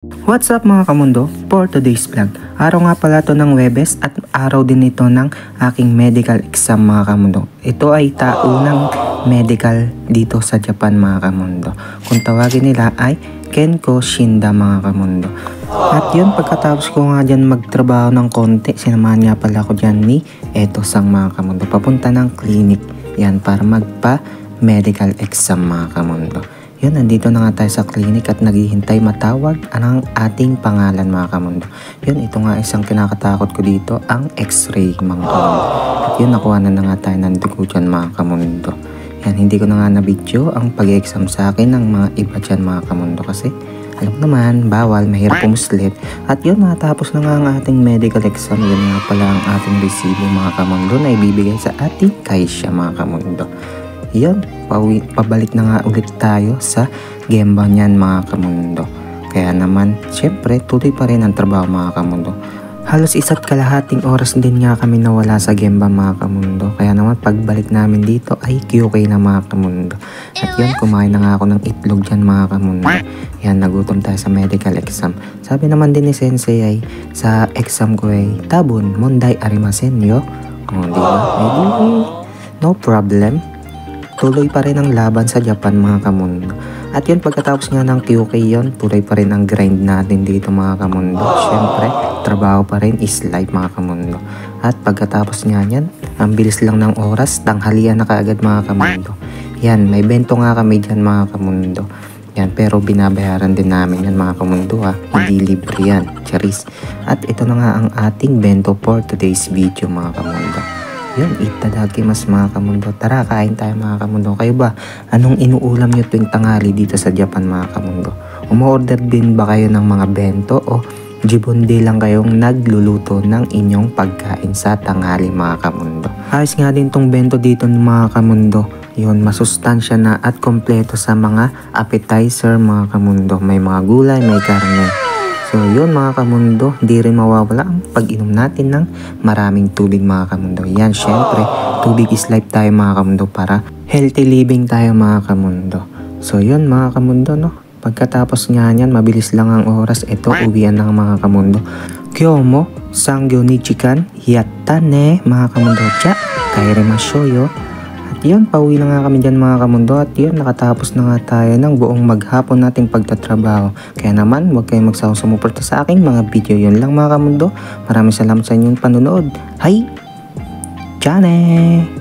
What's up mga kamundo? For today's vlog, araw nga pala to ng Webes at araw din ito ng aking medical exam mga kamundo. Ito ay taunang medical dito sa Japan mga kamundo. Kung tawagin nila ay Kenko Shinda mga kamundo. At yun, pagkatapos ko nga dyan magtrabaho ng konti, sinamahan nga pala ko dyan ni Eto-sang mga kamundo. Papunta ng clinic yan para magpa medical exam mga kamundo. Yun, nandito na nga tayo sa clinic at naghihintay matawag ang ating pangalan mga kamundo. Yun, ito nga isang kinakatakot ko dito, ang x-ray mga kamundo. At yun, nakuha na nga tayo ng dugo dyan mga kamundo. Yan, hindi ko na nga na-video ang pag-exam sa akin ng mga iba dyan mga kamundo kasi alam naman, bawal, mahirap pumuslit. At yun, natapos na nga ang ating medical exam. Yun nga pala ang ating resibo mga kamundo na ibibigay sa ating Kaisha mga kamundo. Yun, pabalik na nga ulit tayo sa gemba niyan mga kamundo. Kaya naman, syempre, tuloy pa rin ang trabaho mga kamundo. Halos 1.5 oras din nga kami nawala sa gemba mga kamundo. Kaya naman, pagbalik namin dito ay QK na mga kamundo. At yun, kumain na nga ako ng itlog dyan mga kamundo. Yan, nagutom tayo sa medical exam. Sabi naman din ni Sensei ay, sa exam ko ay, tabun, monday arimasen yo. O, diba? No problem. Tuloy pa rin ang laban sa Japan mga kamundo. At yun, pagkatapos nga ng QK yun, tuloy pa rin ang grind natin dito mga kamundo. Siyempre, trabaho pa rin is life mga kamundo. At pagkatapos nga yan, ang bilis lang ng oras, tanghalian na kaagad mga kamundo. Yan, may bento nga kami dyan mga kamundo. Yan, pero binabayaran din namin yan mga kamundo ha. Hindi libre yan, charis. At ito na nga ang ating bento for today's video mga kamundo. Yun, itadakimasu mga kamundo. Tara, kain tayo mga kamundo. Kayo ba? Anong inuulam nyo tuwing tanghali dito sa Japan mga kamundo? Umorder din ba kayo ng mga bento o jibundi lang kayong nagluluto ng inyong pagkain sa tanghali mga kamundo? Ayos nga din tong bento dito mga kamundo. Yun, masustansya na at kompleto sa mga appetizer mga kamundo. May mga gulay, may karne. So yun mga kamundo, di rin mawawala ang pag-inom natin ng maraming tubig mga kamundo. Yan, syempre, tubig is life tayo mga kamundo para healthy living tayo mga kamundo. So yun mga kamundo, no? Pagkatapos nga yan, mabilis lang ang oras. Ito, uwian ng mga kamundo. Kyomo, sangyo ni chikan, yatta ne mga kamundo. Tsa, kairimasyo yo. At yun, pauwi na nga kami dyan mga kamundo. At yun, nakatapos na nga tayo ng buong maghapon nating pagtatrabaho. Kaya naman, huwag kayong magsawang sumuporta sa aking mga video. Yun lang mga kamundo. Maraming salamat sa inyong panonood. Hi! Tiyane!